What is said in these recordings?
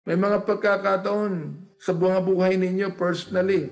May mga pagkakataon sa mga buhay ninyo personally.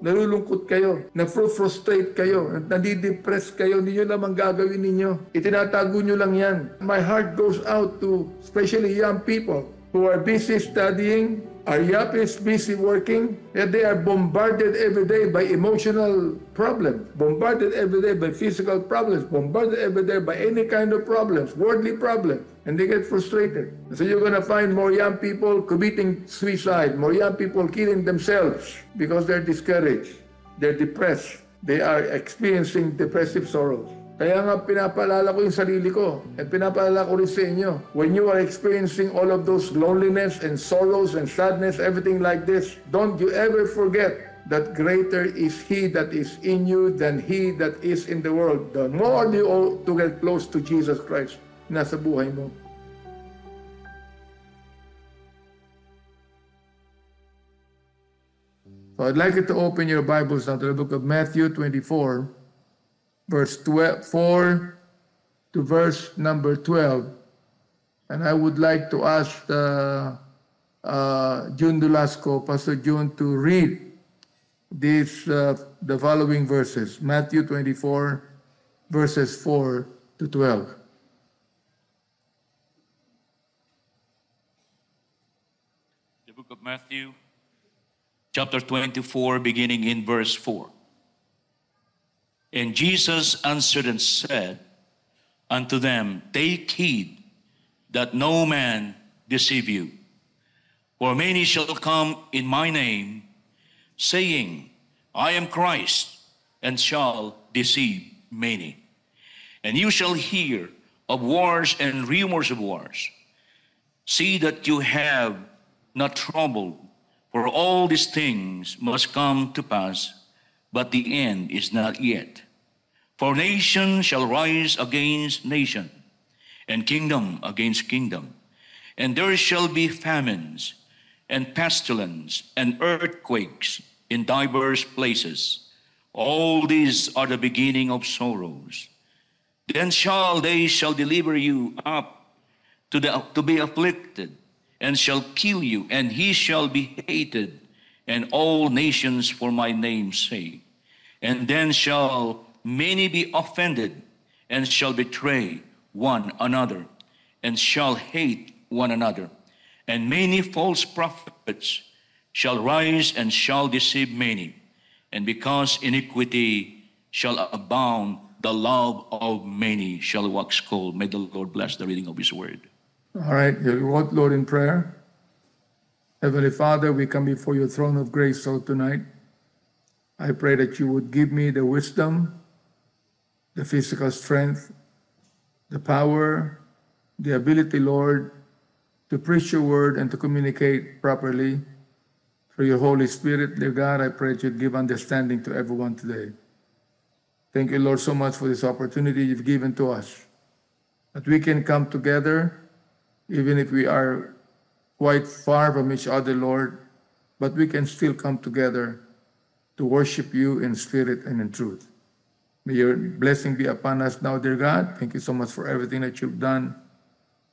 Nalulungkot kayo, na-frustrate kayo, nadidepress kayo, hindi nyo lamang gagawin ninyo. Itinatago nyo lang yan. My heart goes out to especially young people who are busy studying, are busy working, yet they are bombarded every day by emotional problems, bombarded every day by physical problems, bombarded every day by any kind of problems, worldly problems, and they get frustrated. So you're going to find more young people committing suicide, more young people killing themselves because they're discouraged, they're depressed, they are experiencing depressive sorrows. Kaya nga pinapaalala ko yung sarili ko at pinapaalala ko rin sa inyo. When you are experiencing all of those loneliness and sorrows and sadness, everything like this, don't you ever forget that greater is He that is in you than he that is in the world. The more you ought to get close to Jesus Christ, nasa buhay mo. So I'd like you to open your Bibles now to the book of Matthew 24, verse 4 to verse number 12. And I would like to ask June Dulasco, Pastor June, to read the following verses. Matthew 24, verses 4 to 12. The book of Matthew, chapter 24, beginning in verse 4. And Jesus answered and said unto them, Take heed that no man deceive you. For many shall come in my name, saying, I am Christ, and shall deceive many. And you shall hear of wars and rumors of wars. See that you have not troubled, for all these things must come to pass, but the end is not yet. For nation shall rise against nation, and kingdom against kingdom. And there shall be famines, and pestilence, and earthquakes in divers places. All these are the beginning of sorrows. Then shall deliver you up to be afflicted, and shall kill you, and he shall be hated, and all nations for my name's sake. And then shall many be offended, and shall betray one another, and shall hate one another. And many false prophets shall rise and shall deceive many. And because iniquity shall abound, the love of many shall wax cold. May the Lord bless the reading of His word. All right, you'll walk, Lord, in prayer. Heavenly Father, we come before your throne of grace so tonight. I pray that you would give me the wisdom, the physical strength, the power, the ability, Lord, to preach your word and to communicate properly. Through your Holy Spirit, dear God, I pray that you'd give understanding to everyone today. Thank you, Lord, so much for this opportunity you've given to us, that we can come together, even if we are quite far from each other, Lord, but we can still come together to worship you in spirit and in truth. May your blessing be upon us now, dear God. Thank you so much for everything that you've done.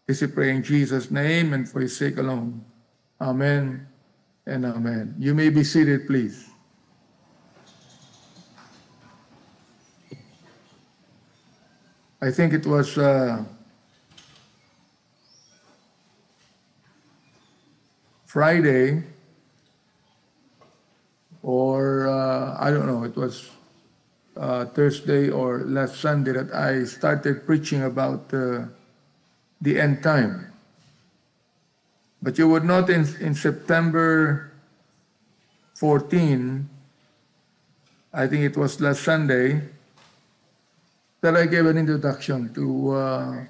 This we pray in Jesus' name and for his sake alone. Amen and amen. You may be seated, please. I think it was Friday, or I don't know, it was Thursday or last Sunday that I started preaching about the end time. But you would note in September 14, I think it was last Sunday, that I gave an introduction to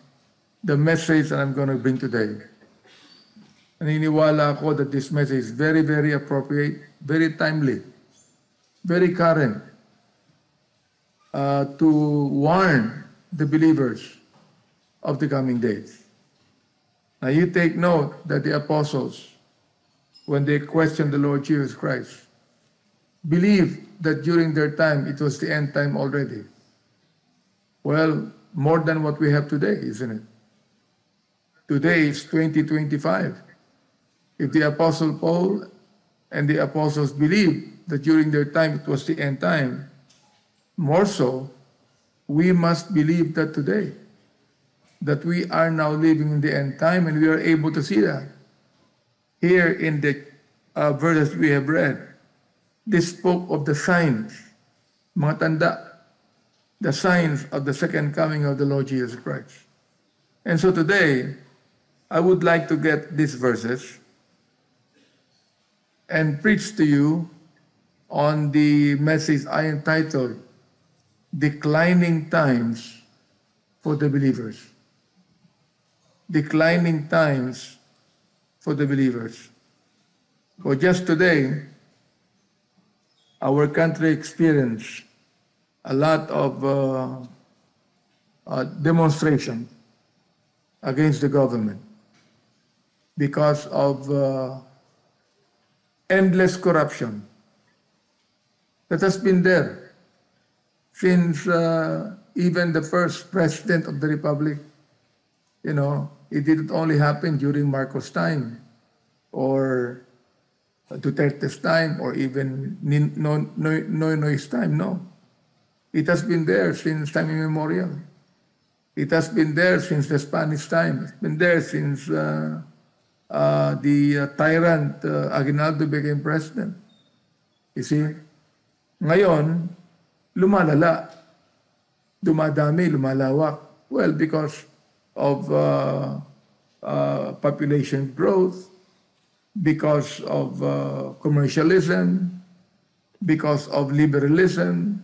the message that I'm going to bring today. Naniniwala ako that this message is very, very appropriate, very timely, very current to warn the believers of the coming days. Now you take note that the apostles, when they questioned the Lord Jesus Christ, believed that during their time it was the end time already. Well, more than what we have today, isn't it? Today is 2025. If the Apostle Paul and the apostles believed that during their time it was the end time, more so, we must believe that today, that we are now living in the end time, and we are able to see that. Here in the verses we have read, this spoke of the signs, mga tanda, the signs of the second coming of the Lord Jesus Christ. And so today, I would like to get these verses and preach to you on the message I entitled, Declining Times for the Believers. Declining times for the believers. For just today, our country experienced a lot of demonstration against the government because of endless corruption that has been there since even the first president of the Republic. You know, it didn't only happen during Marcos' time or Duterte's time or even Noynoy's time. No. It has been there since time immemorial. It has been there since the Spanish time. It's been there since the tyrant Aguinaldo became president. You see? Ngayon, lumalala. Dumadami, lumalawak. Well, because of population growth, because of commercialism, because of liberalism,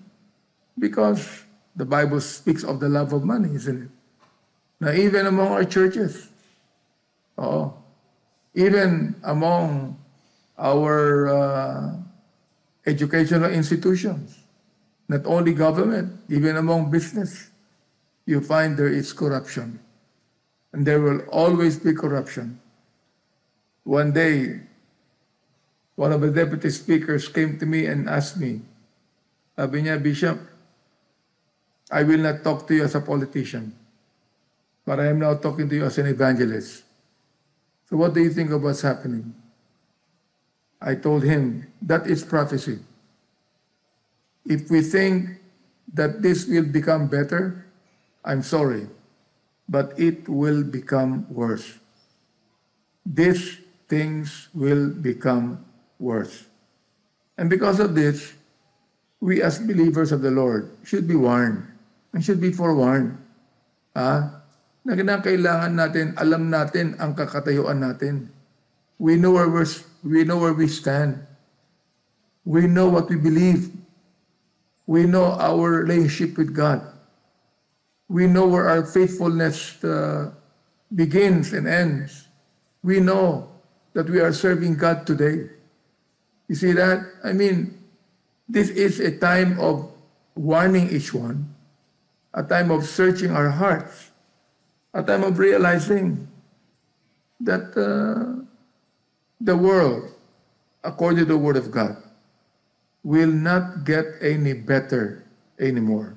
because the Bible speaks of the love of money, isn't it? Now, even among our churches, even among our educational institutions, not only government, even among business, you find there is corruption. And there will always be corruption. One day, one of the deputy speakers came to me and asked me, sabi niya, Bishop, I will not talk to you as a politician, but I am now talking to you as an evangelist. So what do you think of what's happening? I told him, that is prophecy. If we think that this will become better, I'm sorry, but it will become worse. These things will become worse. And because of this, we as believers of the Lord should be warned and should be forewarned. Na kailangan natin, alam natin ang kakatayuan natin. We know where we stand. We know what we believe. We know our relationship with God. We know where our faithfulness begins and ends. We know that we are serving God today. You see that? I mean, this is a time of warning each one, a time of searching our hearts, a time of realizing that the world, according to the Word of God, will not get any better anymore.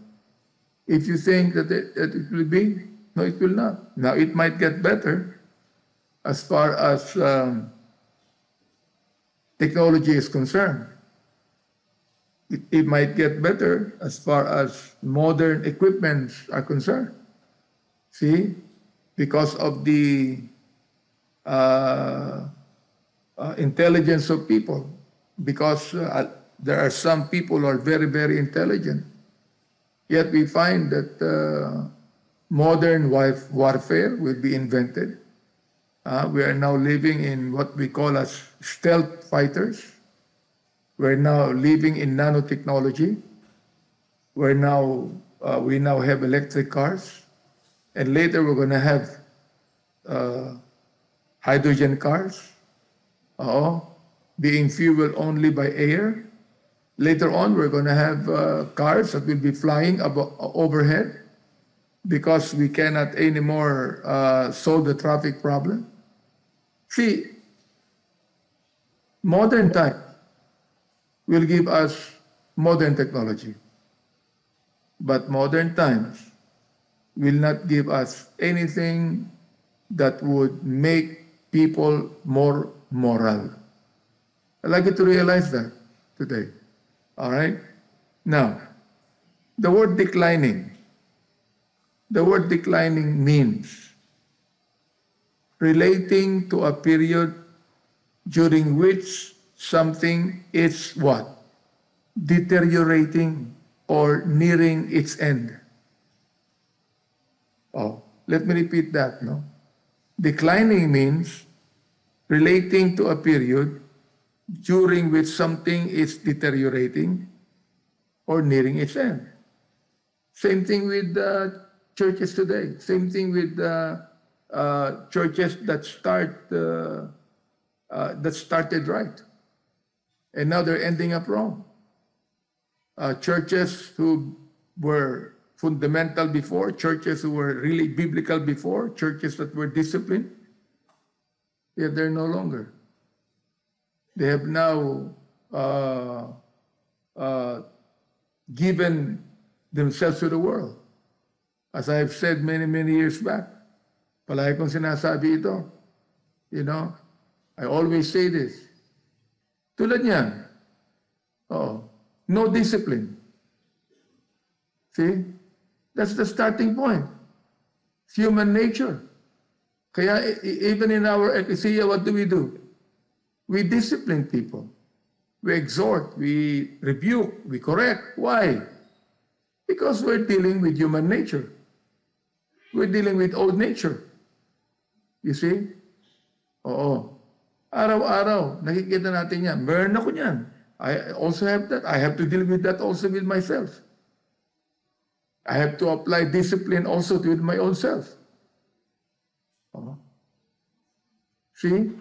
If you think that it will be, no, it will not. Now, it might get better as far as technology is concerned. It might get better as far as modern equipments are concerned. See? Because of the intelligence of people. Because there are some people who are very, very intelligent. Yet we find that modern warfare will be invented. We are now living in what we call as stealth fighters. We're now living in nanotechnology. We now have electric cars. And later we're going to have hydrogen cars, being fueled only by air. Later on, we're going to have cars that will be flying overhead because we cannot anymore solve the traffic problem. See, modern time will give us modern technology. But modern times will not give us anything that would make people more moral. I'd like you to realize that today. All right? Now, the word declining means relating to a period during which something is what? Deteriorating or nearing its end. Oh, let me repeat that, no? Declining means relating to a period during which something is deteriorating or nearing its end. Same thing with churches today. Same thing with churches that started right, and now they're ending up wrong. Churches who were fundamental before, churches who were really biblical before, churches that were disciplined, yet they're no longer. They have now given themselves to the world. As I have said many, many years back, palagi kong sinasabi ito, you know, I always say this. Tulad niyan, no discipline. See? That's the starting point. It's human nature. Kaya even in our ecclesia, what do? We discipline people. We exhort, we rebuke, we correct. Why? Because we're dealing with human nature. We're dealing with old nature. You see? Oo. Araw-araw, nakikita natin yan. Meron ako yan. I also have that. I have to deal with that also with myself. I have to apply discipline also with my own self. See?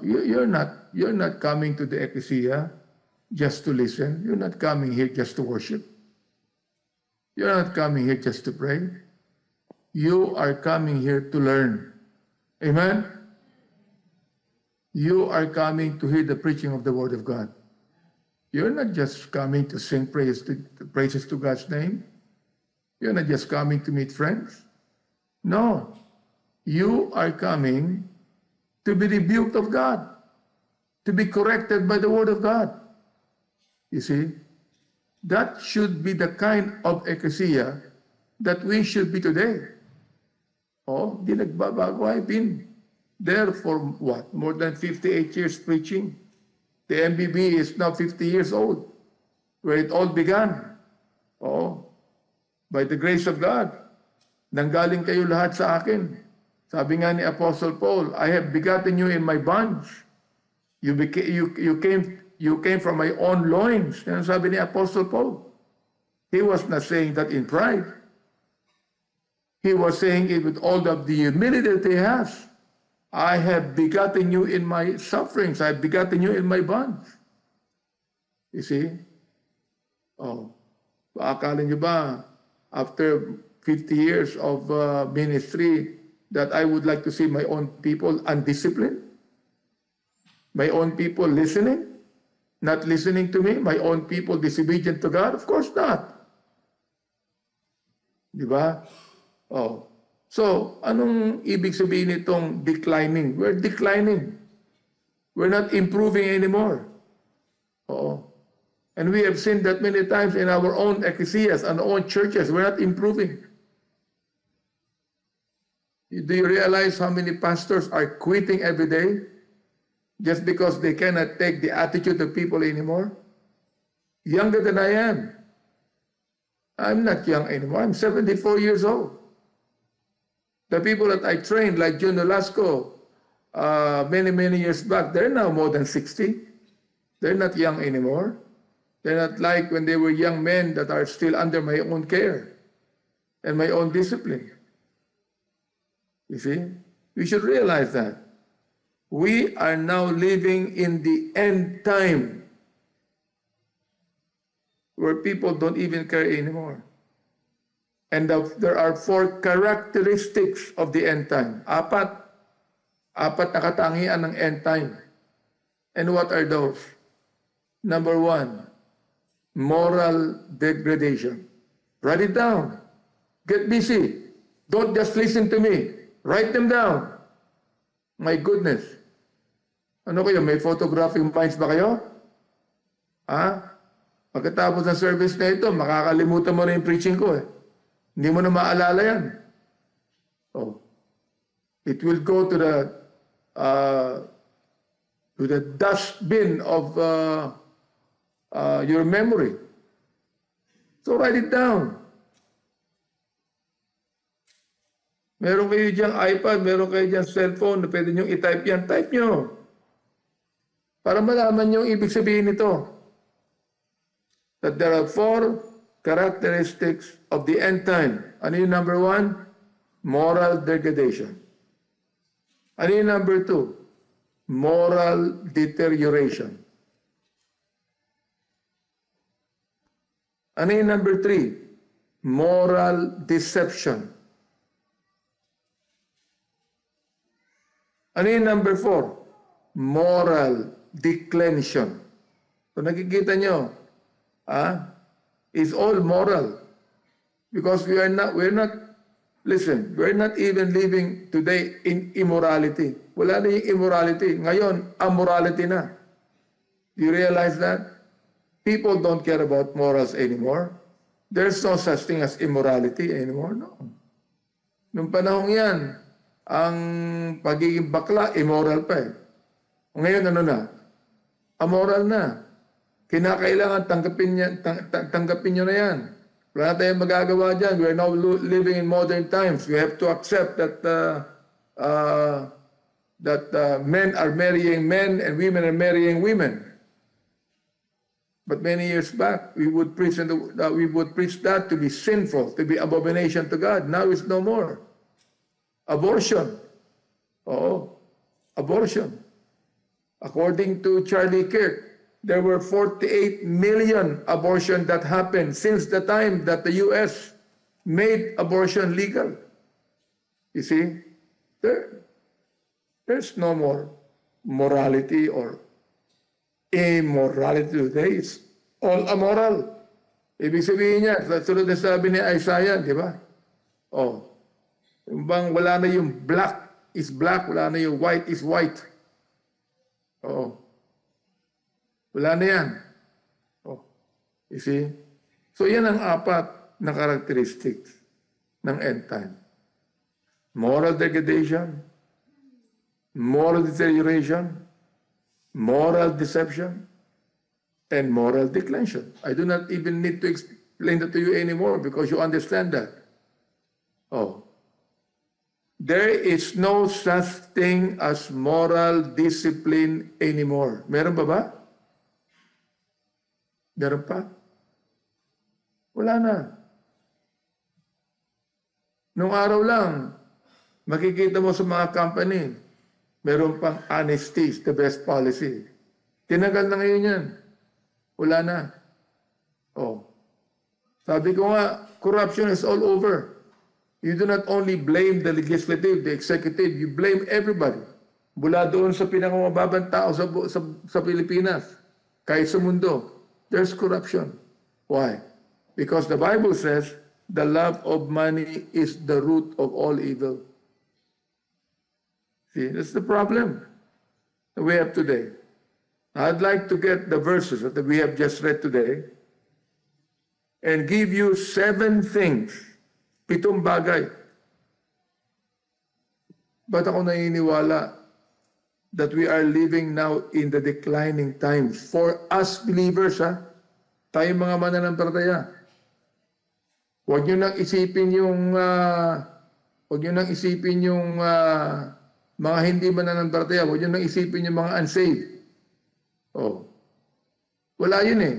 You're not coming to the ecclesia just to listen. You're not coming here just to worship. You're not coming here just to pray. You are coming here to learn. Amen? You are coming to hear the preaching of the Word of God. You're not just coming to sing praises to God's name. You're not just coming to meet friends. No. You are coming to be rebuked of God, to be corrected by the Word of God. You see, that should be the kind of ecclesia that we should be today. Oh, di nagbabago. I've been there for what? More than 58 years preaching. The MBB is now 50 years old, where it all began. Oh, by the grace of God, nanggaling kayo lahat sa akin. Sabi nga ni Apostle Paul, I have begotten you in my bonds. You came from my own loins. Yan sabi ni Apostle Paul. He was not saying that in pride. He was saying it with all of the humility that he has. I have begotten you in my sufferings. I have begotten you in my bonds. You see? Oh, akala niyo ba, after 50 years of ministry, that I would like to see my own people undisciplined? My own people listening? Not listening to me? My own people disobedient to God? Of course not. Di ba? Oh. So, anong ibig sabihin nitong declining? We're declining. We're not improving anymore. Oo. And we have seen that many times in our own ecclesias and our own churches. We're not improving. Do you realize how many pastors are quitting every day just because they cannot take the attitude of people anymore? Younger than I am. I'm not young anymore. I'm 74 years old. The people that I trained, like Jun Nolasco, many, many years back, they're now more than 60. They're not young anymore. They're not like when they were young men that are still under my own care and my own discipline. You see? We should realize that. We are now living in the end time where people don't even care anymore. And there are 4 characteristics of the end time. Apat na katangian ng end time. And what are those? Number 1, moral degradation. Write it down. Get busy. Don't just listen to me. Write them down. My goodness. Ano kayo? May photographic minds ba kayo? Ha? Pagkatapos ng service na ito, makakalimutan mo na yung preaching ko eh. Hindi mo na maalala yan. Oh. It will go to the dustbin of your memory. So write it down. Meron kayo diyang iPad, meron kayo diyang cellphone na pwede nyo i-type yan. Type nyo. Para malaman nyo yung ibig sabihin nito. That there are 4 characteristics of the end time. Ano yung number 1? Moral degradation. Ano yung number 2? Moral deterioration. Ano yung number 3? Moral deception. Ano yung number 4? Moral declension. So nakikita nyo, it's all moral. Because we're not even living today in immorality. Wala na yung immorality. Ngayon, amorality na. Do you realize that? People don't care about morals anymore. There's no such thing as immorality anymore. No. Nung panahong yan, ang pagiging bakla, immoral pa eh. Ngayon ano na? Amoral na. Kinakailangan tanggapin nyo na yan. Wala tayong magagawa dyan. We're now living in modern times. We have to accept that men are marrying men and women are marrying women. But many years back, we would preach that to be sinful, to be abomination to God. Now it's no more. Abortion. Oo. Abortion. According to Charlie Kirk, there were 48 million abortions that happened since the time that the U.S. made abortion legal. You see, there's no more morality or immorality today. It's all amoral. Ibig sabihin niya, sunod na sabi ni Isaiah, di ba? Oh, yung bang wala na yung black is black, wala na yung white is white. Oh. Wala na yan. Oh. You see? So yan ang 4 na characteristics ng end time. Moral degradation, moral deterioration, moral deception, and moral declension. I do not even need to explain that to you anymore because you understand that. Oh. There is no such thing as moral discipline anymore. Meron ba? Meron pa? Wala na. Nung araw lang, makikita mo sa mga company, meron pang honesty is the best policy. Tinagal na ngayon yan. Wala na. Oh. Sabi ko nga, corruption is all over. You do not only blame the legislative, the executive, you blame everybody. Mula doon sa pinakamababang tao sa Pilipinas, kahit sa mundo, there's corruption. Why? Because the Bible says, the love of money is the root of all evil. See, that's the problem that we have today. I'd like to get the verses that we have just read today and give you 7 things, 7 bagay. Ba't ako naniniwala that we are living now in the declining times? For us believers, tayong mga mananampalataya. Huwag nyo nang isipin yung mga hindi mananampalataya. Huwag nyo nang isipin yung mga unsaved. Oh. Wala yun eh.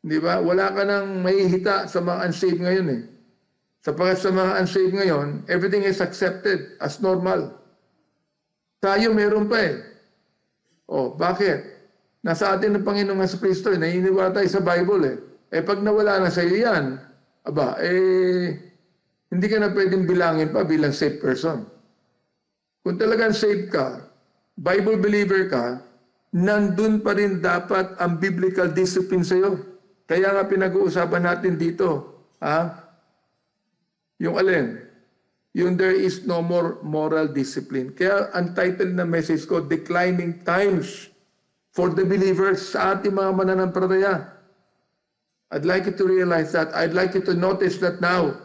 Di ba? Wala ka nang mahihita sa mga unsaved ngayon eh. Sapagkat sa mga unsaved ngayon, everything is accepted as normal. Tayo meron pa eh. Oh, bakit? Nasa atin ng Panginoong Jesucristo, naniniwala tayo sa Bible eh. Eh pag nawala na sa iyo yan, hindi ka na pwedeng bilangin pa bilang saved person. Kung talagang saved ka, Bible believer ka, nandun pa rin dapat ang biblical discipline sa iyo. Kaya nga pinag-uusapan natin dito, yung alin? yung there is no more moral discipline. Kaya ang title na message ko, Declining Times for the Believers sa ating mga mananampalataya. I'd like you to realize that. I'd like you to notice that now.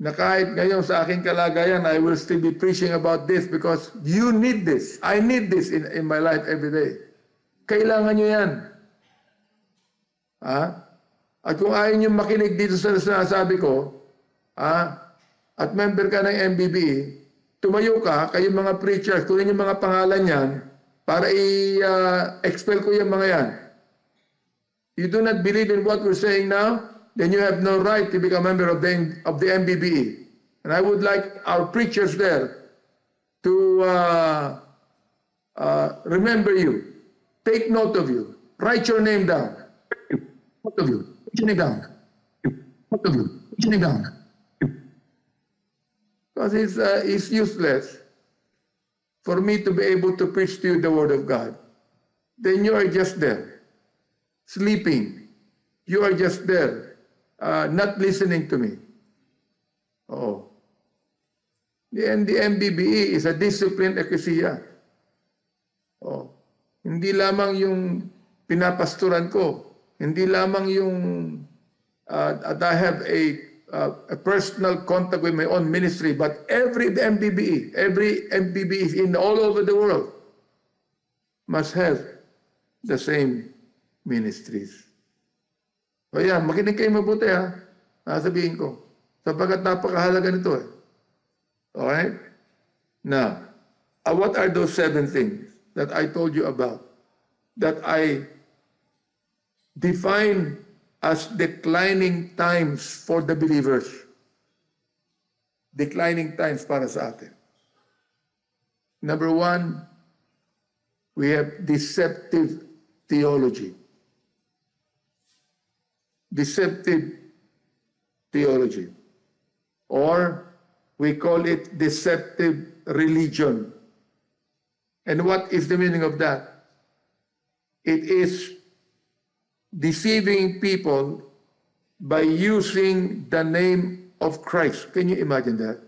Na kahit ngayon sa aking kalagayan, I will still be preaching about this because you need this. I need this in my life every day. Kailangan nyo yan. At kung ayaw nyo makinig dito sa sinasabi ko, at member ka ng MBBE, tumayo ka, kayong mga preachers, kunin yung mga pangalan yan, para i-expel ko yung mga yan. You do not believe in what we're saying now, then you have no right to become a member of the MBBE. And I would like our preachers there to remember you. Take note of you. Write your name down. Note of you. Write your name down. Note of you. Write your name down. Because it's useless for me to be able to preach to you the Word of God. Then you are just there, sleeping. You are just there, not listening to me. Oh. The MBBE is a disciplined ecclesia. Oh. Hindi lamang yung pinapasturan ko. Hindi lamang yung that I have a personal contact with my own ministry, but every MBBE in all over the world must have the same ministries. So yan, makinig kayo mabuti sabihin ko. Sapagkat napakahalaga nito Alright? Now, what are those 7 things that I told you about? That I define as declining times for the believers. Declining times para sa atin. Number 1, we have deceptive theology. Deceptive theology. Or we call it deceptive religion. And what is the meaning of that? It is deceiving people by using the name of Christ. Can you imagine that?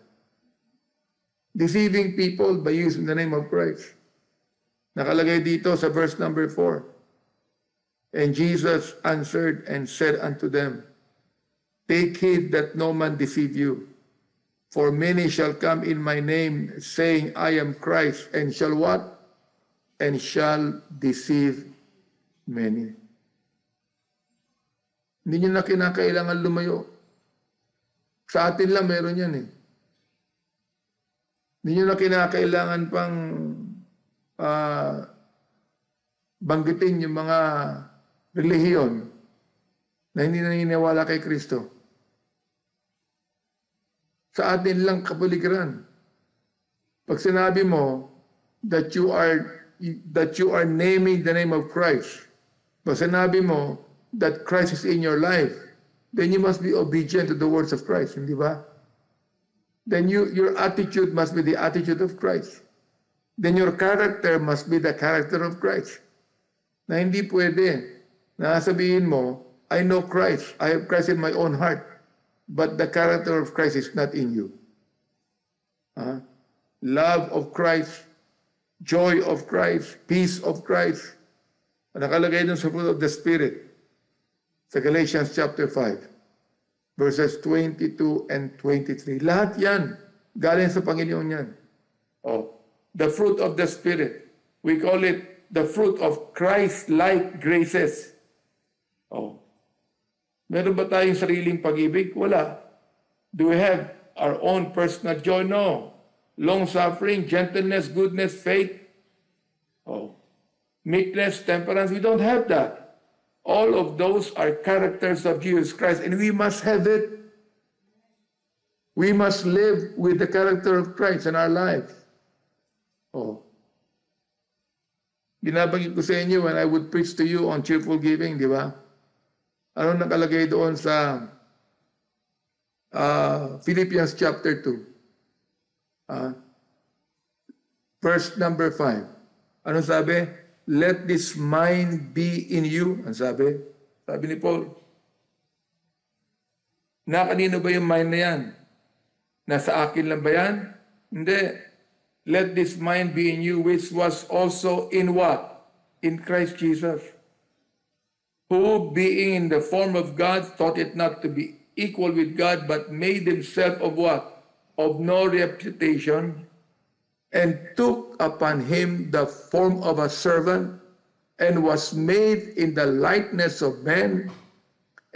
Deceiving people by using the name of Christ. Nakalagay dito sa verse number 4. And Jesus answered and said unto them, Take heed that no man deceive you. For many shall come in my name, saying, I am Christ, and shall what? And shall deceive many. Hindi nyo na kinakailangan lumayo. Sa atin lang meron yan Hindi nyo na kinakailangan pang banggitin yung mga relihiyon na hindi naniniwala kay Kristo. Sa atin lang kapaligiran. Pag sinabi mo that you are naming the name of Christ, pag sinabi mo that Christ is in your life, then you must be obedient to the words of Christ, hindi ba? Then your attitude must be the attitude of Christ. Then your character must be the character of Christ. Na hindi pwede na sabihin mo, I know Christ, I have Christ in my own heart, but the character of Christ is not in you. Love of Christ, joy of Christ, peace of Christ. Nakalagay dun sa fruit of the Spirit. Sa Galatians chapter 5, verses 22 and 23. Lahat yan, galing sa Panginoon yan. The fruit of the Spirit. We call it the fruit of Christ-like graces. Meron ba tayong sariling pag-ibig? Wala. Do we have our own personal joy? No. Long-suffering, gentleness, goodness, faith, meekness, temperance, we don't have that. All of those are characters of Jesus Christ, and we must have it. We must live with the character of Christ in our lives. Binabanggit ko sa inyo when I would preach to you on cheerful giving, di ba? Ano nakalagay doon sa Philippians chapter 2? Verse number 5. Ano sabi? Let this mind be in you. Ang sabi? Sabi ni Paul. Na kanino ba yung mind na yan? Nasa akin lang ba yan? Hindi. Let this mind be in you, which was also in what? In Christ Jesus. Who, being in the form of God, thought it not to be equal with God, but made himself of what? Of no reputation, and took upon him the form of a servant, and was made in the likeness of men,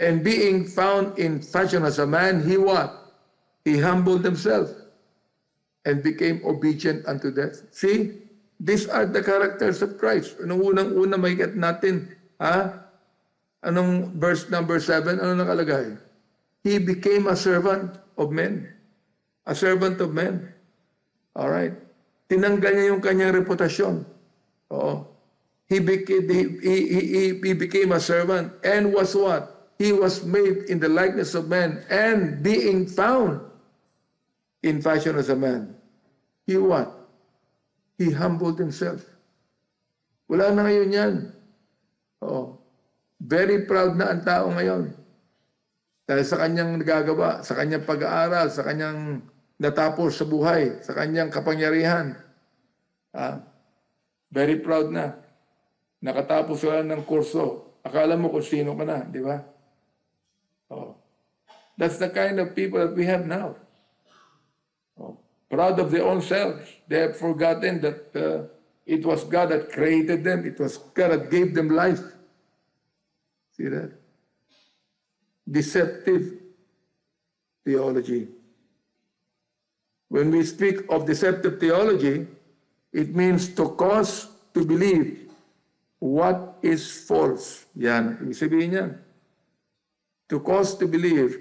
and being found in fashion as a man, he what? He humbled himself, and became obedient unto death. See? These are the characters of Christ. Anong unang-una makikita natin? Anong verse number 7? Ano nakalagay? He became a servant of men. A servant of men. Alright? Tinanggal niya yung kanyang reputasyon. Oo. He became a servant and was what? He was made in the likeness of man, and being found in fashion as a man. He what? He humbled himself. Wala na ngayon yan. Oo. Very proud na ang tao ngayon. Dahil sa kanyang nagagawa, sa kanyang pag-aaral, sa kanyang natapos sa buhay, sa kanyang kapangyarihan. Very proud na. Nakatapos wala ng kurso. Akala mo kung sino ka na, di ba? Oh. That's the kind of people that we have now. Oh. Proud of their own selves. They have forgotten that it was God that created them. It was God that gave them life. See that? Deceptive theology. When we speak of deceptive theology, it means to cause to believe what is false. Yan, ibig sabihin yan. To cause to believe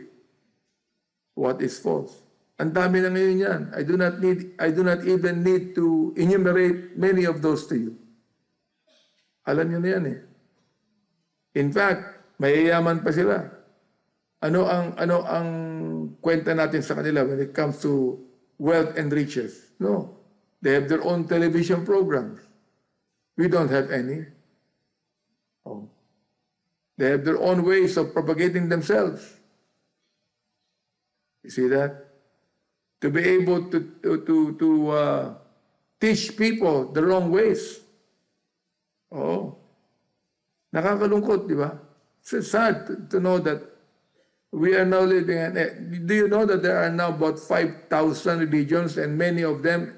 what is false. Ang dami na ngayon yan. I do not even need to enumerate many of those to you. Alam niyo na yan eh. In fact, mayayaman pa sila. Ano ang kwenta natin sa kanila when it comes to wealth and riches? No. They have their own television programs. We don't have any. Oh. They have their own ways of propagating themselves. You see that? To be able to teach people the wrong ways. Oh. Nakakalungkot, di ba? It's sad to know that we are now living in... Do you know that there are now about 5,000 religions, and many of them,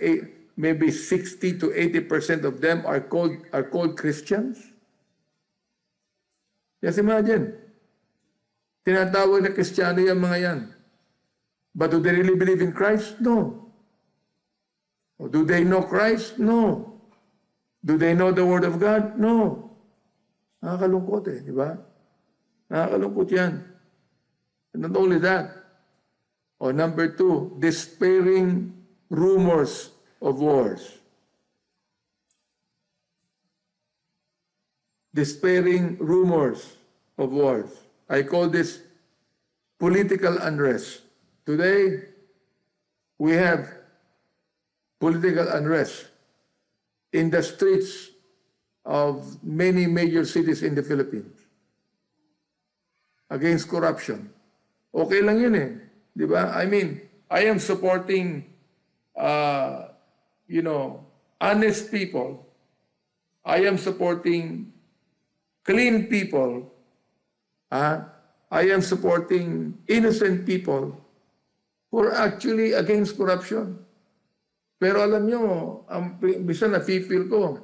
maybe 60 to 80% of them are called Christians? Just imagine. Tinatawag na Kristiyano yung mga yan. But do they really believe in Christ? No. Or do they know Christ? No. Do they know the Word of God? No. Nakakalungkot eh, di ba? Nakakalungkot yan. And not only that, or number 2, despairing rumors of wars. Despairing rumors of wars. I call this political unrest. Today, we have political unrest in the streets of many major cities in the Philippines against corruption. Okay lang yun eh. Di ba? I mean, I am supporting, honest people. I am supporting clean people. I am supporting innocent people who are actually against corruption. Pero alam nyo, bisa na-feel ko,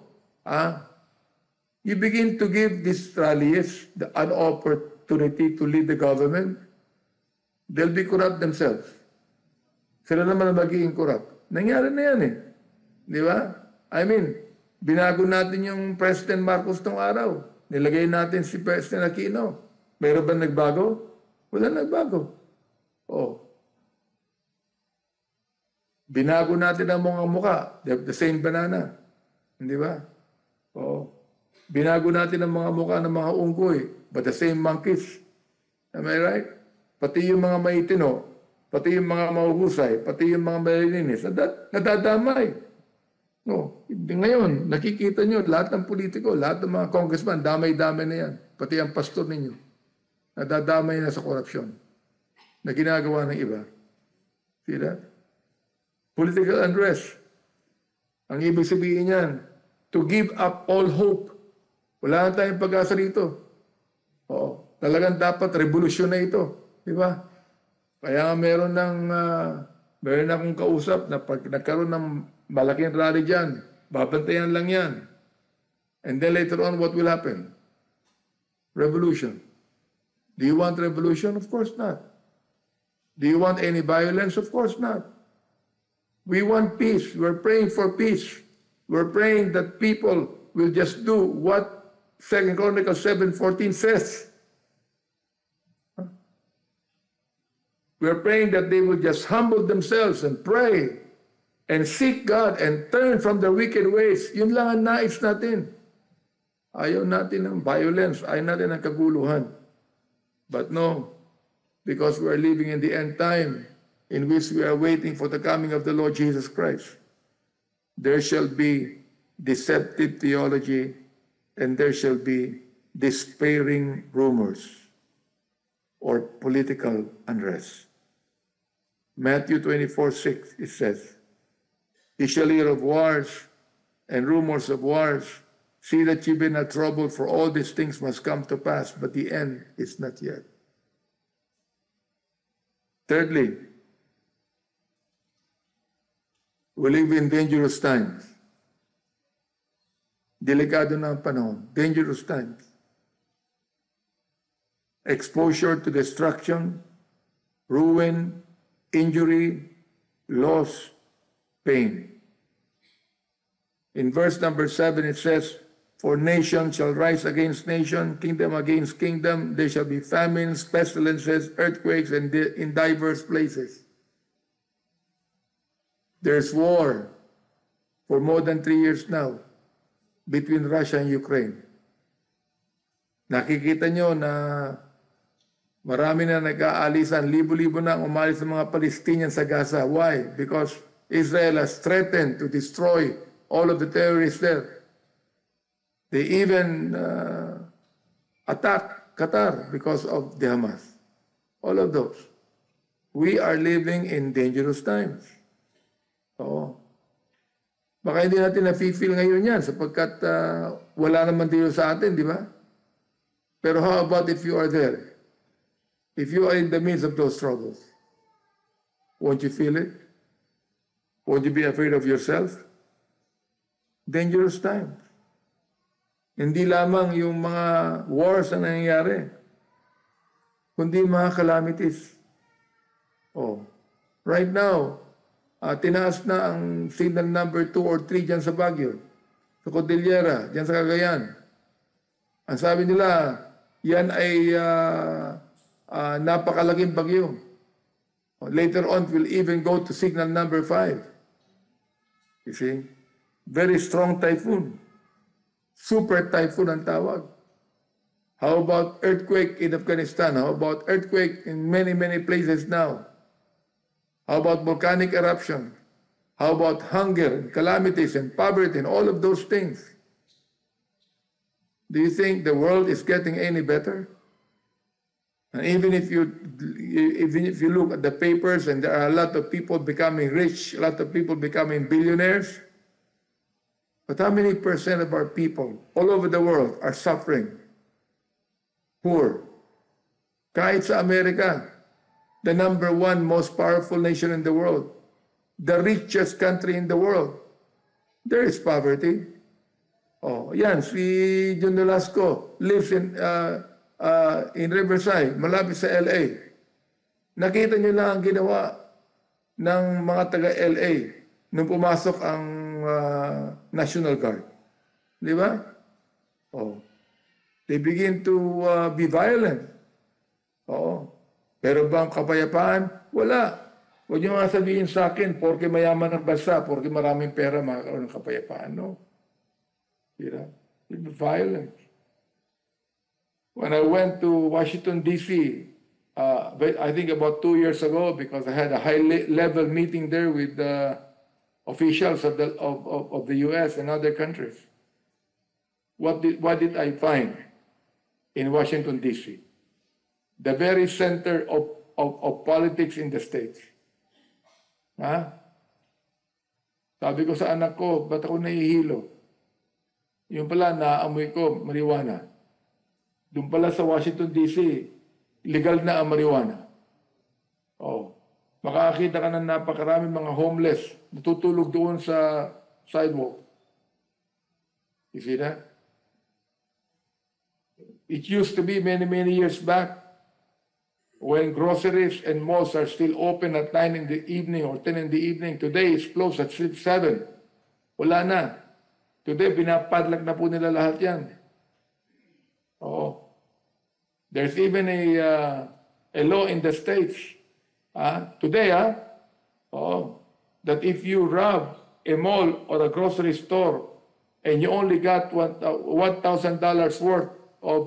you begin to give these rallies an opportunity to lead the government, they'll be corrupt themselves. Sila naman na magiging corrupt. Nangyari na yan eh. Di ba? I mean, binago natin yung President Marcos tong araw. Nilagay natin si President Aquino. Mayroon ba nagbago? Wala nagbago. Oh. Binago natin ang mga muka. They have the same banana. Hindi ba? Oo. Binago natin ang mga muka ng mga unggoy, but the same monkeys. Am I right? Pati yung mga maitino, pati yung mga mahuhusay, pati yung mga malilinis, nadadamay. No. Ngayon, nakikita nyo, lahat ng politiko, lahat ng mga congressman, damay-damay na yan. Pati ang pastor ninyo. Nadadamay na sa korupsyon na ginagawa ng iba. See that? Political unrest. Ang ibig sabihin niyan, to give up all hope. Wala na tayong pag-asa rito. Oo, talagang dapat revolusyon na ito. Di ba? Kaya meron akong kausap na pag nagkaroon ng malaking rally dyan, babantayan lang yan. And then later on, what will happen? Revolution. Do you want revolution? Of course not. Do you want any violence? Of course not. We want peace. We're praying for peace. We're praying that people will just do what 2 Chronicles 7:14 says. We're praying that they will just humble themselves and pray and seek God and turn from their wicked ways. Yun lang ang nais natin. Ayaw natin ng violence. Ayaw natin ng kaguluhan. But no, because we are living in the end time, in which we are waiting for the coming of the Lord Jesus Christ, there shall be deceptive theology and there shall be despairing rumors or political unrest. Matthew 24:6, it says, "You shall hear of wars and rumors of wars. See that ye be not troubled, for all these things must come to pass, but the end is not yet." Thirdly, we live in dangerous times. Delikado na ang panahon. Dangerous times. Exposure to destruction, ruin, injury, loss, pain. In verse number 7, it says, "For nation shall rise against nation, kingdom against kingdom. There shall be famines, pestilences, earthquakes, and in diverse places." There's war for more than 3 years now between Russia and Ukraine. Nakikita nyo na marami na nag-aalisan, libo-libo na ang umalis ng mga Palestinians sa Gaza. Why? Because Israel has threatened to destroy all of the terrorists there. They even attacked Qatar because of the Hamas. All of those. We are living in dangerous times. Oo. Baka hindi natin na-feel ngayon yan sapagkat wala naman dito sa atin, di ba? Pero how about if you are there? If you are in the midst of those troubles, won't you feel it? Won't you be afraid of yourself? Dangerous times. Hindi lamang yung mga wars na nangyayari, kundi mga calamities. Oh, right now, tinaas na ang signal number 2 or 3 dyan sa Baguio, sa Cordillera, dyan sa Cagayan. Ang sabi nila, yan ay napakalaking bagyo. Later on, will even go to signal number 5. You see? Very strong typhoon. Super typhoon ang tawag. How about earthquake in Afghanistan? How about earthquake in many, many places now? How about volcanic eruption? How about hunger and calamities and poverty and all of those things? Do you think the world is getting any better? And even if you look at the papers and there are a lot of people becoming rich, a lot of people becoming billionaires, but how many percent of our people all over the world are suffering? Poor. Kahit sa Amerika, the number 1 most powerful nation in the world, the richest country in the world, there is poverty. Oh, yan, si John Nolasco lives in Riverside, malapit sa LA. Nakita niyo lang ang ginawa ng mga taga-LA nung pumasok ang National Guard. Di ba? Oh. They begin to be violent. Oo. Pero bang kapayapaan? Wala. Huwag niyo nga sabihin sa akin, porke mayaman ang bansa, porke maraming pera, makakaroon ng kapayapaan. No? Diba? It'll be violent. When I went to Washington, D.C., I think about 2 years ago, because I had a high-level meeting there with the officials of the U.S. and other countries. What did I find in Washington, D.C.? The very center of politics in the States. Huh? Sabi ko sa anak ko, ba't ako nahihilo? Yung pala, naamoy ko, marijuana. Doon pala sa Washington DC, legal na ang marijuana. Oh. Makakakita ka ng napakaraming mga homeless natutulog doon sa sidewalk. You see that? It used to be many, many years back when groceries and malls are still open at 9 in the evening or 10 in the evening. Today, it's closed at 7. Wala na. Today, binapadlock na po nila lahat yan. Oo. There's even a law in the States today, that if you rob a mall or a grocery store and you only got $1,000 worth of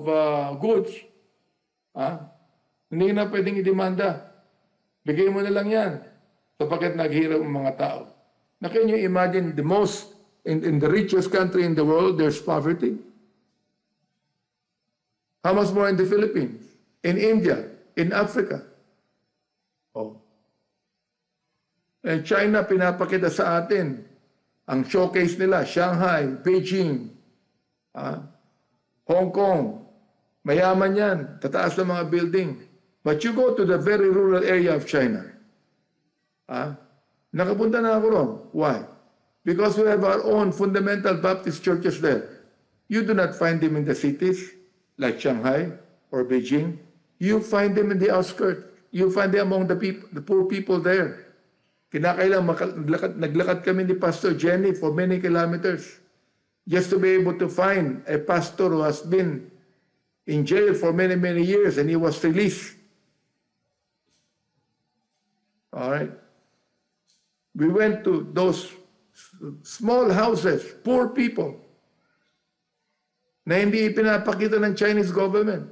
goods, hindi na pwedeng idemanda. Bigay mo na lang yan sapagkat naghirap ang mga tao. Now, can you imagine the most, in the richest country in the world, there's poverty? How much more in the Philippines, in India, in Africa? Oh. And China, pinapakita sa atin ang showcase nila, Shanghai, Beijing, Hong Kong, mayaman yan, tataas ng mga building. But you go to the very rural area of China, nakapunta na ako ron. Why? Because we have our own fundamental Baptist churches there. You do not find them in the cities like Shanghai or Beijing. You find them in the outskirts. You find them among the people, the poor people there. Kinakailang naglakad kami ni Pastor Jenny for many kilometers just to be able to find a pastor who has been in jail for many, many years and he was released. All right. We went to those small houses, poor people, na hindi ipinapakita ng Chinese government.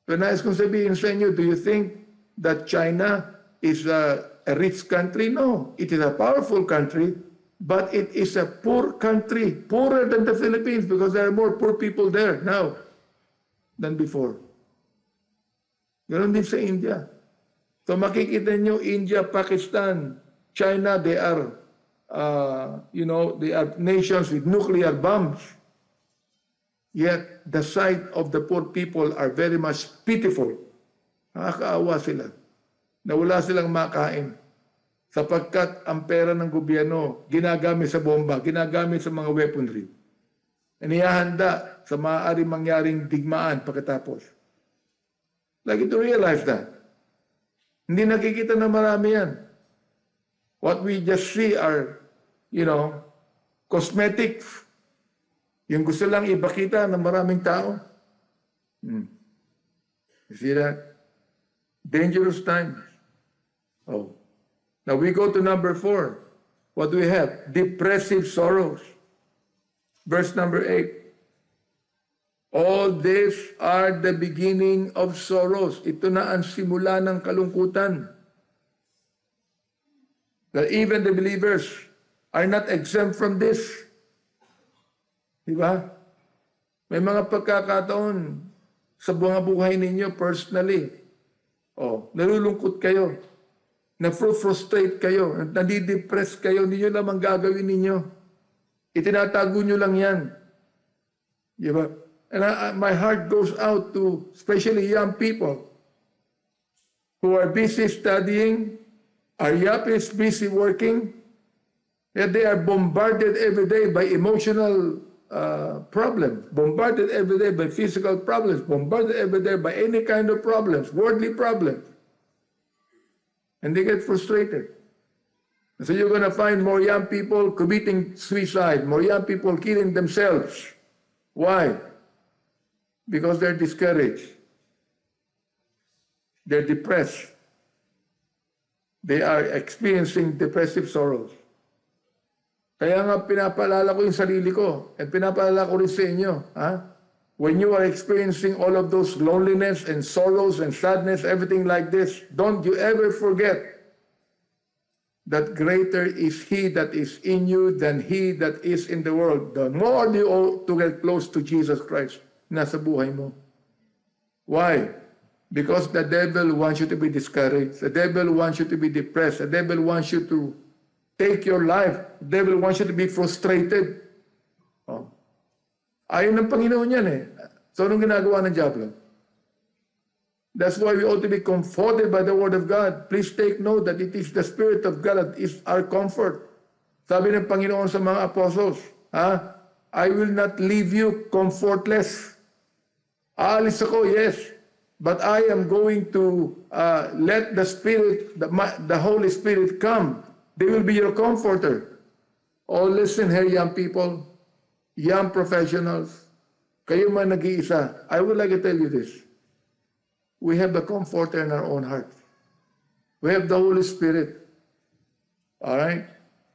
Pero nais kong sabihin sa inyo, do you think that China is a rich country? No, it is a powerful country, but it is a poor country, poorer than the Philippines because there are more poor people there now than before. Ganon din sa India. So makikita nyo, India, Pakistan, China, they are, they are nations with nuclear bombs. Yet, the sight of the poor people are very much pitiful. Nakakaawa sila. Na wala silang makain. Sapagkat ang pera ng gobyerno, ginagamit sa bomba, ginagamit sa mga weaponry. Inihahanda sa maaaring mangyaring digmaan pagkatapos. Like to realize that. Hindi nakikita na marami yan. What we just see are, cosmetics. Yung gusto lang ipakita ng maraming tao. You see that? Dangerous times. Oh. Now we go to number 4. What do we have? Depressive sorrows. Verse number 8. All these are the beginning of sorrows. Ito na ang simula ng kalungkutan. That even the believers are not exempt from this. Diba? May mga pagkakataon sa buhay ninyo personally. Nalulungkot kayo. Na-frustrate kayo. Nadidepress kayo. Hindi nyo lamang gagawin ninyo. Itinatago nyo lang yan. Diba? And my heart goes out to especially young people who are busy studying, are busy working, yet they are bombarded every day by emotional problems, bombarded every day by physical problems, bombarded every day by any kind of problems, worldly problems. And they get frustrated. So you're going to find more young people committing suicide, more young people killing themselves. Why? Because they're discouraged. They're depressed. They are experiencing depressive sorrows. Kaya nga pinapaalala ko yung sarili ko at pinapaalala ko rin sa inyo. When you are experiencing all of those loneliness and sorrows and sadness, everything like this, don't you ever forget that greater is He that is in you than he that is in the world. The more you ought to get close to Jesus Christ, nasa buhay mo. Why? Because the devil wants you to be discouraged. The devil wants you to be depressed. The devil wants you to take your life. The devil wants you to be frustrated. Oh. Ayaw ng Panginoon yan eh. So anong ginagawa ng Diablo? That's why we ought to be comforted by the Word of God. Please take note that it is the Spirit of God that is our comfort. Sabi ng Panginoon sa mga apostles, I will not leave you comfortless. Aalis ako, yes. But I am going to let the Spirit, the Holy Spirit come. They will be your comforter. Oh, listen here, young people, young professionals, kayo man nag-iisa, I would like to tell you this. We have the comforter in our own heart. We have the Holy Spirit. All right?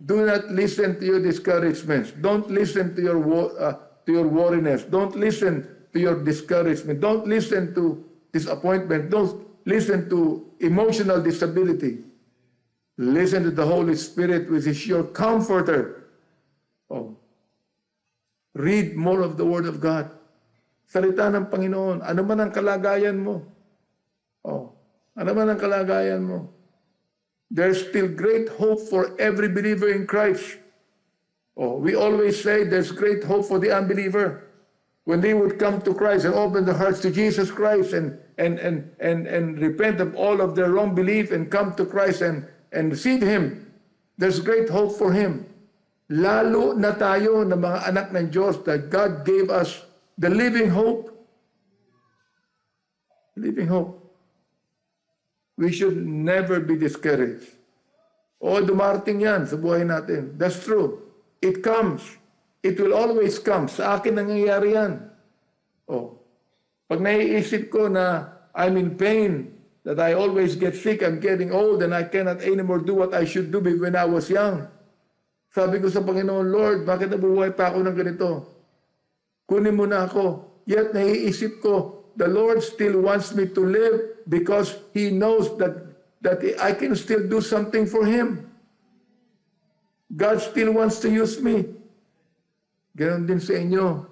Do not listen to your discouragements. Don't listen to your worriness. Don't listen to your discouragement. Don't listen to disappointment. Don't listen to emotional disability. Listen to the Holy Spirit, which is your comforter. Oh. Read more of the Word of God. Salita ng Panginoon. Ano man ang kalagayan mo? Oh. Ano man ang kalagayan mo? There's still great hope for every believer in Christ. Oh, we always say there's great hope for the unbeliever. When they would come to Christ and open their hearts to Jesus Christ and repent of all of their wrong belief and come to Christ and receive Him, there's great hope for him. Lalo na tayo na mga anak ng Diyos that God gave us the living hope. Living hope. We should never be discouraged. O, dumarating yan sa buhay natin. That's true. It comes. It will always come. Sa akin nangyayari yan. O, pag naiisip ko na I'm in pain, that I always get sick, I'm getting old, and I cannot anymore do what I should do when I was young. Sabi ko sa Panginoon, Lord, bakit nabubuhay pa ako ng ganito? Kunin mo na ako. Yet naiisip ko, the Lord still wants me to live because He knows that I can still do something for Him. God still wants to use me. Ganon din sa inyo.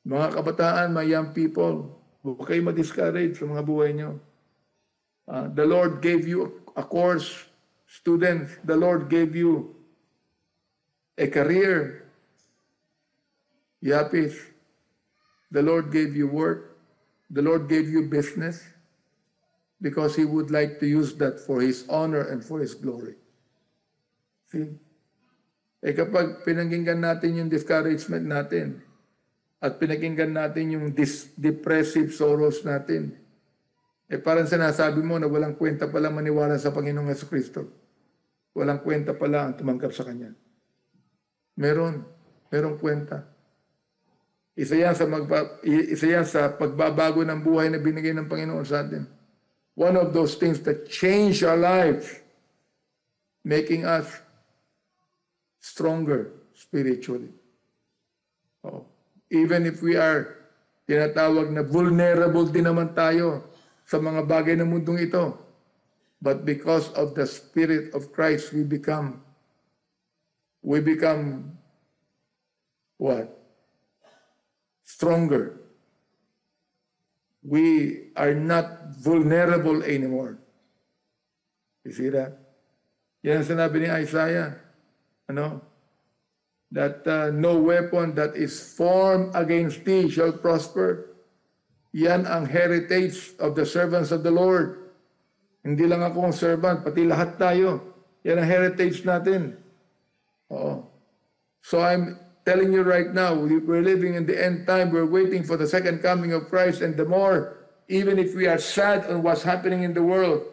Mga kabataan, mga young people, huwag kayo ma-discourage sa mga buhay nyo. The Lord gave you a course. Students, the Lord gave you a career. Yapis, the Lord gave you work. The Lord gave you business because He would like to use that for His honor and for His glory. See? Kapag pinakinggan natin yung discouragement natin at pinakinggan natin yung depressive sorrows natin, parang sinasabi mo na walang kwenta pala maniwala sa Panginoong Jesucristo. Walang kwenta pala ang tumanggap sa Kanya. Merong kwenta. Isa yan sa pagbabago ng buhay na binigay ng Panginoon sa atin. One of those things that change our lives, making us stronger spiritually. Oh. Even if we are tinatawag na vulnerable din naman tayo sa mga bagay ng mundong ito. But because of the Spirit of Christ, we become what? Stronger. We are not vulnerable anymore. You see that? Yan ang sinabi ni Isaiah. That no weapon that is formed against thee shall prosper. Yan ang heritage of the servants of the Lord. Hindi lang ako ang servant, pati lahat tayo. Yan ang heritage natin. Oo. So I'm telling you right now, we're living in the end time. We're waiting for the second coming of Christ. And the more, even if we are sad on what's happening in the world,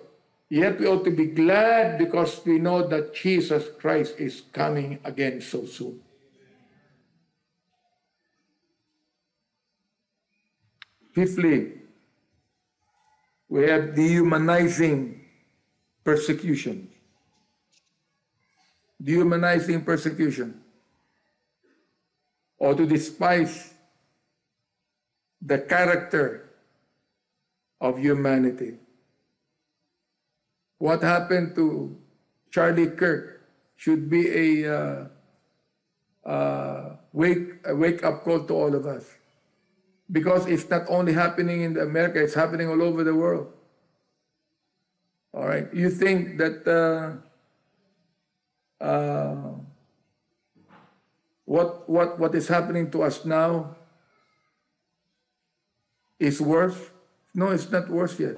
yet we ought to be glad because we know that Jesus Christ is coming again so soon. Fifthly, we have dehumanizing persecution. Dehumanizing persecution. Or to despise the character of humanity. What happened to Charlie Kirk should be a wake-up call to all of us. Because it's not only happening in America, it's happening all over the world. All right. You think that what is happening to us now is worse? No, it's not worse yet.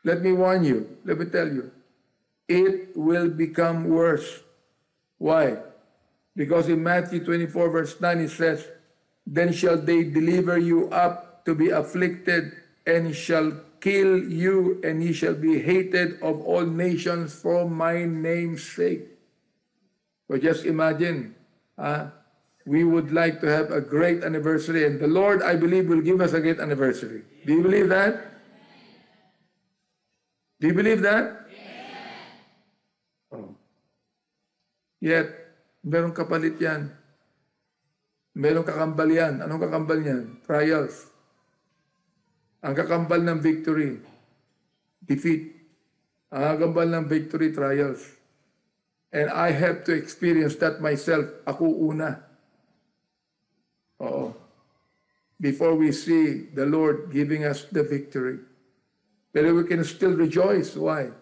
Let me warn you. Let me tell you. It will become worse. Why? Because in Matthew 24 verse 9 it says, "Then shall they deliver you up to be afflicted, and shall kill you, and ye shall be hated of all nations for my name's sake." So just imagine, we would like to have a great anniversary, and the Lord, I believe, will give us a great anniversary. Do you believe that? Do you believe that? Oh. Yet, meron kapalit yan. Meron kakambal yan. Anong kakambal niyan? Trials. Ang kakambal ng victory, defeat. Ang kakambal ng victory, trials. And I have to experience that myself. Ako una. Oo. Before we see the Lord giving us the victory. But we can still rejoice. Why?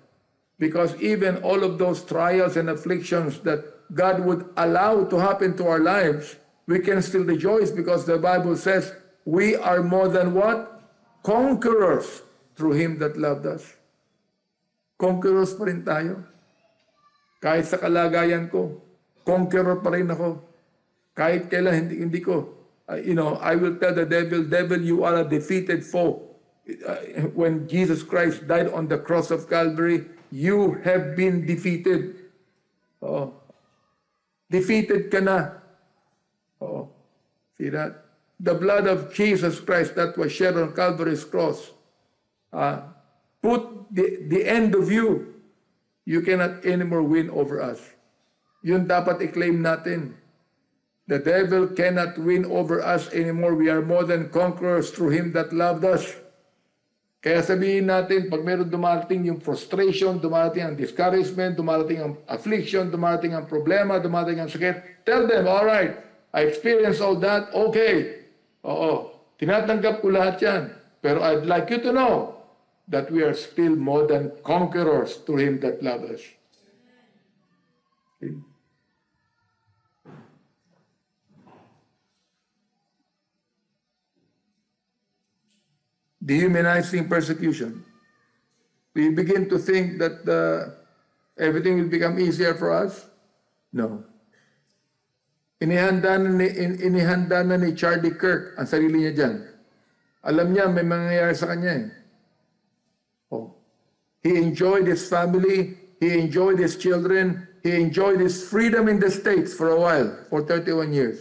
Because even all of those trials and afflictions that God would allow to happen to our lives, we can still rejoice because the Bible says we are more than what? Conquerors through Him that loved us. Conquerors pa rin tayo. Kahit sa kalagayan ko, conqueror pa rin ako. Kahit kailan hindi ko, I will tell the devil, "Devil, you are a defeated foe." When Jesus Christ died on the cross of Calvary, you have been defeated. Oh. Defeated ka na. Oh. See that? The blood of Jesus Christ that was shed on Calvary's cross put the end of you. You cannot anymore win over us. Yun dapat i-claim natin. The devil cannot win over us anymore. We are more than conquerors through Him that loved us. Kaya sabihin natin, pag meron dumarating yung frustration, dumarating ang discouragement, dumarating ang affliction, dumarating ang problema, dumarating ang sakit, tell them, "All right, I experienced all that, okay. Oo, tinatanggap ko lahat yan. Pero I'd like you to know that we are still more than conquerors through Him that loves us." Okay. Dehumanizing persecution. We begin to think that everything will become easier for us. No. Inihanda na ni Charlie Kirk ang sarili niya dyan. Alam niya may mangyayari sa kanya eh. Oh. He enjoyed his family, he enjoyed his children, he enjoyed his freedom in the States for a while, for 31 years.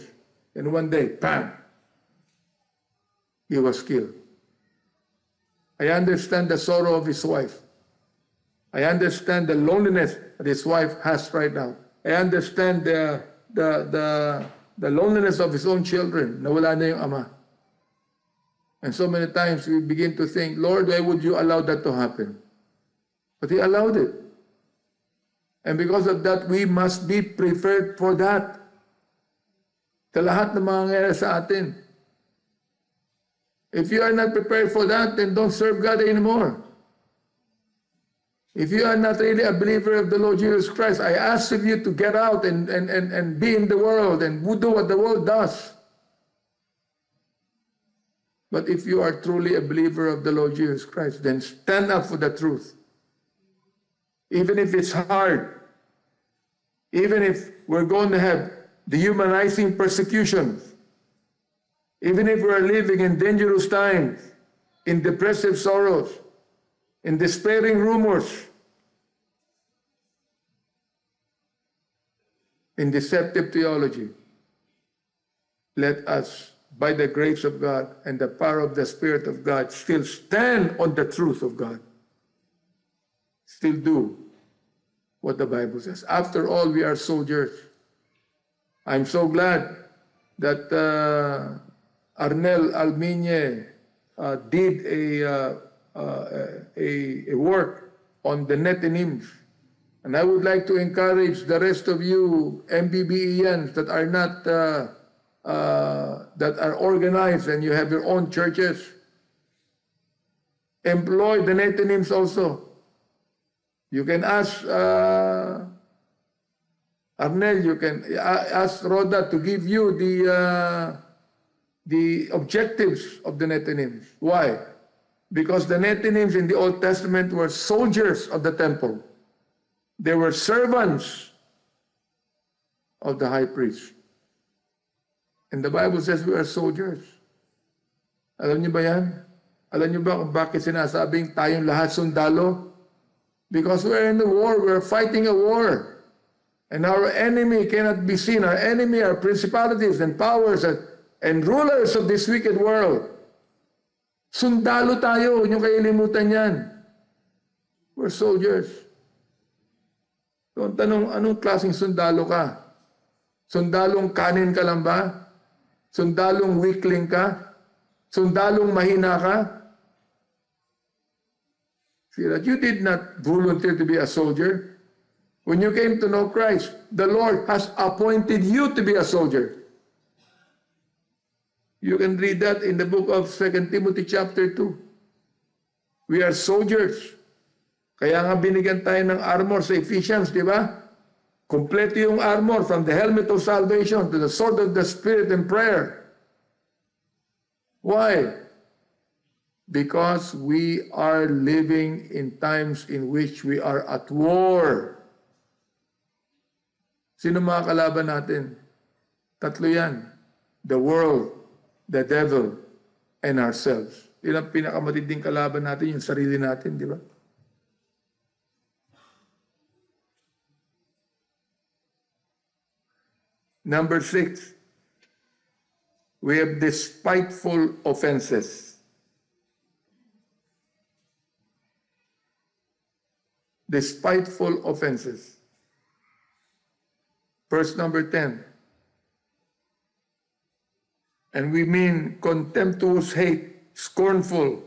And one day, bam! He was killed. I understand the sorrow of his wife. I understand the loneliness that his wife has right now. I understand the loneliness of his own children. Nawala na yung ama. And so many times we begin to think, "Lord, why would you allow that to happen?" But He allowed it. And because of that, we must be prepared for that. Sa lahat ng mga nangyayari sa atin. If you are not prepared for that, then don't serve God anymore. If you are not really a believer of the Lord Jesus Christ, I ask of you to get out and be in the world and do what the world does. But if you are truly a believer of the Lord Jesus Christ, then stand up for the truth. Even if it's hard, even if we're going to have dehumanizing persecutions, even if we're living in dangerous times, in depressive sorrows, in despairing rumors, in deceptive theology, let us, by the grace of God and the power of the Spirit of God, still stand on the truth of God. Still do what the Bible says. After all, we are soldiers. I'm so glad that Arnel Almiñe did a work on the Netinims. And I would like to encourage the rest of you MBBENs that are not that are organized and you have your own churches. Employ the Netinims also. You can ask Arnel, you can ask Rhoda to give you the objectives of the Nethinims. Why? Because the Nethinims in the Old Testament were soldiers of the temple. They were servants of the high priest. And the Bible says we are soldiers. Alam niyo ba yan? Alam niyo ba kung bakit sinasabing tayong lahat sundalo? Because we're in the war. We're fighting a war. And our enemy cannot be seen. Our enemy are principalities and powers and rulers of this wicked world. Sundalo tayo. Huwag niyo kailimutan yan. We're soldiers. So, ang tanong, anong klaseng sundalo ka? Sundalong kanin ka lang ba? Sundalong weakling ka? Sundalong mahina ka? See that you did not volunteer to be a soldier. When you came to know Christ, the Lord has appointed you to be a soldier. You can read that in the book of 2 Timothy chapter 2. We are soldiers. Kaya nga binigyan tayo ng armor sa Ephesians, di ba? Kompleto yung armor from the helmet of salvation to the sword of the Spirit and prayer. Why? Because we are living in times in which we are at war. Sino mga kalaban natin? Tatlo yan. The world, the devil, and ourselves. Yun ang pinakamatinding kalaban natin, yung sarili natin, di ba? Number 6, we have despiteful offenses. Despiteful offenses. Verse number 10. And we mean contemptuous hate, scornful.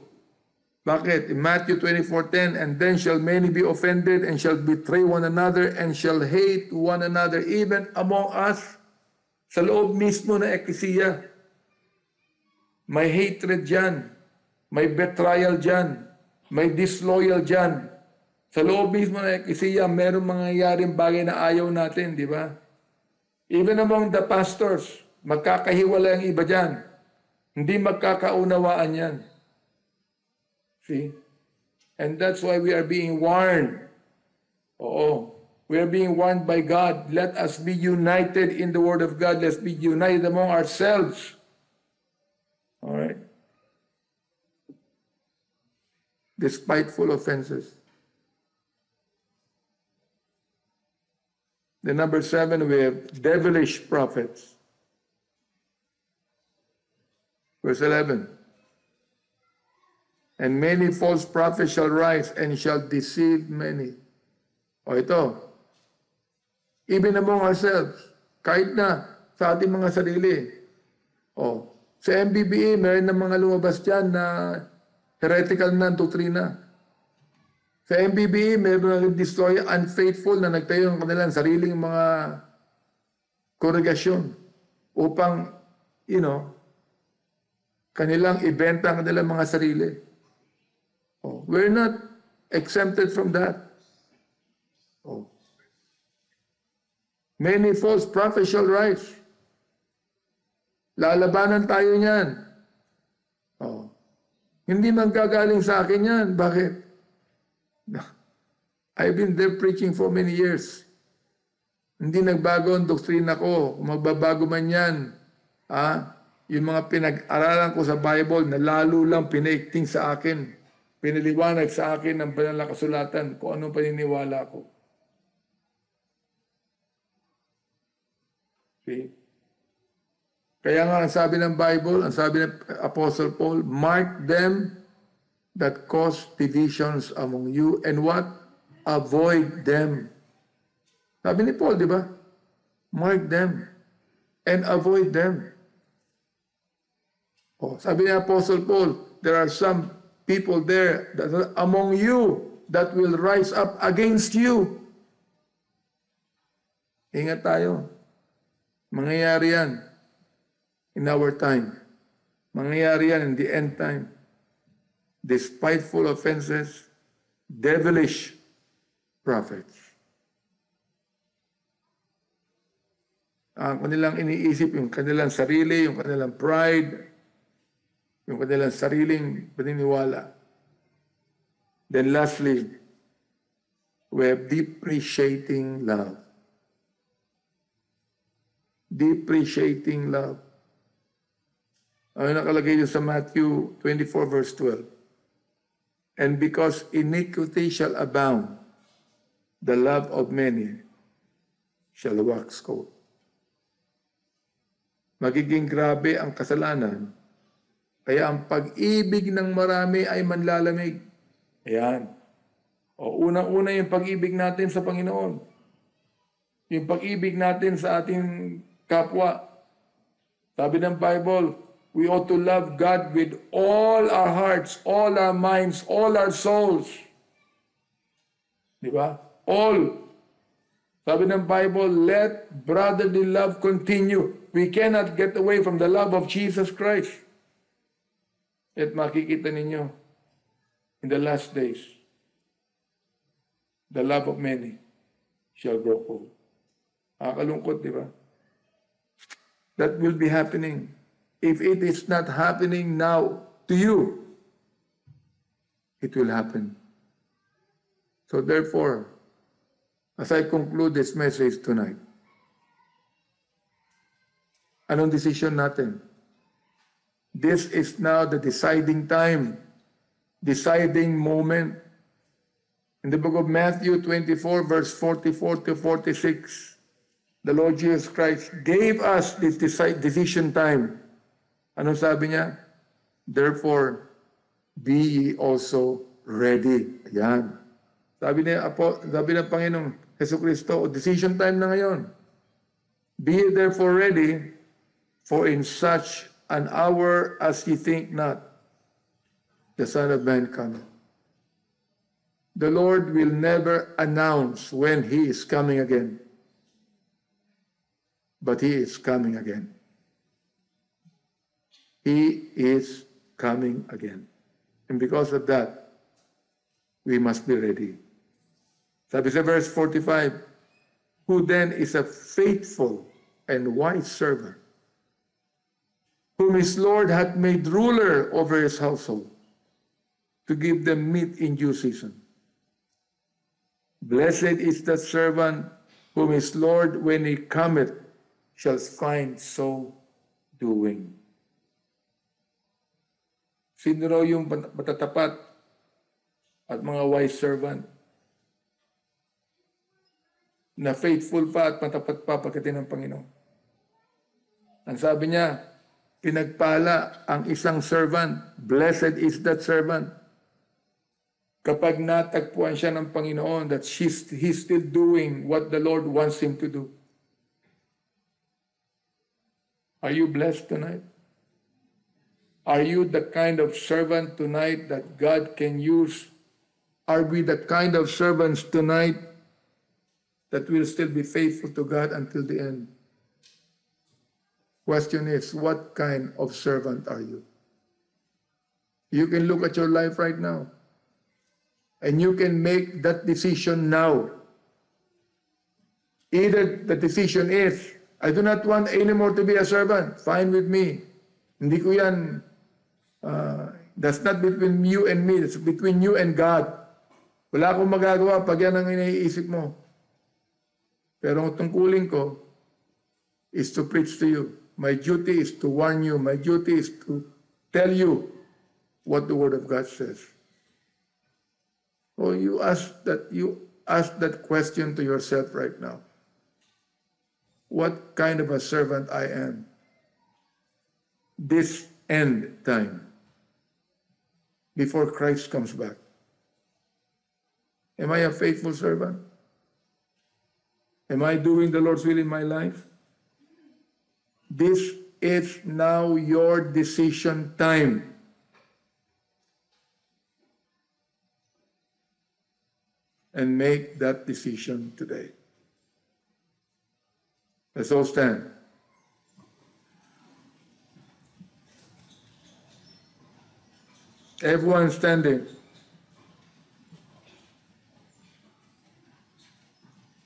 Bakit? In Matthew 24:10, and then shall many be offended and shall betray one another and shall hate one another even among us. Sa loob mismo na eklesiya, may hatred dyan, may betrayal dyan, may disloyal dyan. Sa loob mismo na eklesiya, merong mangyayaring bagay na ayaw natin, di ba? Even among the pastors, magkakahiwalay ang iba dyan. Hindi magkakaunawaan yan. See? And that's why we are being warned. Oo. We are being warned by God. Let us be united in the Word of God. Let's be united among ourselves. All right? Despiteful offenses. The number 7, we have devilish prophets. Verse 11. And many false prophets shall rise and shall deceive many. O ito, even among ourselves, kahit na sa ating mga sarili. O, sa MBBA, meron na mga lumabas dyan na heretical na doktrina. Sa MBBA, meron na destroy unfaithful na nagtayo ng kanilang sariling mga kongregasyon upang, kanilang ibenta ang kanilang mga sarili. Oh, we're not exempted from that. Oh. Many false prophets shall rise. Lalabanan tayo niyan. Oh. Hindi manggagaling sa akin yan. Bakit? I've been there preaching for many years. Hindi nagbago ang doktrina ko. Kung magbabago man yan, yung mga pinag-aralan ko sa Bible na lalo lang pinaikting sa akin, pinaliwanag sa akin ng banal na kasulatan kung anong paniniwala ko. See? Kaya nga ang sabi ng Bible, ang sabi ng Apostle Paul, mark them that cause divisions among you and what? Avoid them. Sabi ni Paul, di ba? Mark them and avoid them. Oh, sabi ni Apostle Paul, there are some people there that are among you that will rise up against you. Ingat tayo. Mangyayari yan in our time. Mangyayari yan in the end time. Despiteful offenses, devilish prophets. Ang kanilang iniisip, yung kanilang sarili, yung kanilang pride, yung kanilang sariling paniniwala. Then lastly, we have depreciating love. Depreciating love. Ano nakalagay yun sa Matthew 24 verse 12? And because iniquity shall abound, the love of many shall wax cold. Magiging grabe ang kasalanan, kaya ang pag-ibig ng marami ay manlalamig. Ayan. O unang-una yung pag-ibig natin sa Panginoon. Yung pag-ibig natin sa ating kapwa. Sabi ng Bible, we ought to love God with all our hearts, all our minds, all our souls. Di ba? All. Sabi ng Bible, let brotherly love continue. We cannot get away from the love of Jesus Christ. At makikita ninyo, in the last days, the love of many shall grow cold. Nakakalungkot, di ba? That will be happening. If it is not happening now to you, it will happen. So therefore, as I conclude this message tonight, anong decision natin? This is now the deciding time, deciding moment. In the book of Matthew 24, verse 44 to 46, the Lord Jesus Christ gave us this decision time. Ano sabi niya? Therefore, be ye also ready. Ayan. Sabi ng Panginoong Jesucristo, decision time na ngayon. Be ye therefore ready, for in such an hour as ye think not, the Son of Man cometh. The Lord will never announce when He is coming again. But He is coming again. He is coming again. And because of that, we must be ready. Sabi sa verse 45, who then is a faithful and wise servant, whom his Lord hath made ruler over his household, to give them meat in due season. Blessed is that servant whom his Lord, when he cometh, shall find so doing. Sino raw yung matatapat at mga wise servant na faithful pa at matapat pa pagdating ng Panginoon? Ang sabi niya, pinagpala ang isang servant. Blessed is that servant. Kapag natagpuan siya ng Panginoon that he's still doing what the Lord wants him to do. Are you blessed tonight? Are you the kind of servant tonight that God can use? Are we the kind of servants tonight that will still be faithful to God until the end? Question is, what kind of servant are you? You can look at your life right now, and you can make that decision now. Either the decision is, I do not want anymore to be a servant. Fine with me. Hindi ko yan. That's not between you and me. It's between you and God. Wala akong magagawa pag yan ang iniisip mo. Pero ang tungkulin ko is to preach to you. My duty is to warn you. My duty is to tell you what the Word of God says. Oh, you ask that question to yourself right now. What kind of a servant I am? This end time, before Christ comes back. Am I a faithful servant? Am I doing the Lord's will in my life? This is now your decision time. And make that decision today. Let's all stand. Everyone standing.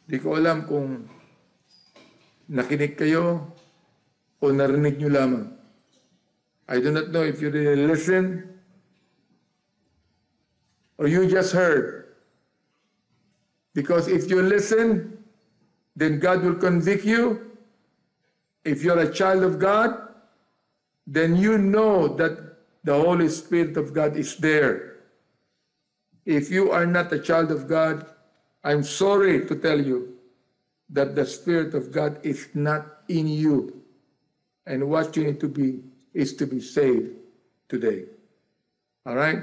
Di ko alam kung nakinig kayo o narinig nyo lamang. I do not know if you really listen or you just heard. Because if you listen, then God will convict you. If you're a child of God, then you know that the Holy Spirit of God is there. If you are not a child of God, I'm sorry to tell you that the Spirit of God is not in you. And what you need to be is to be saved today. All right?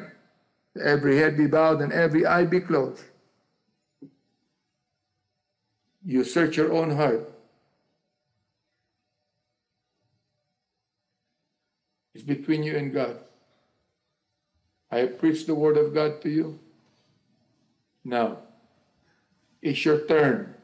Every head be bowed and every eye be closed. You search your own heart. It's between you and God. I have preached the word of God to you. Now, it's your turn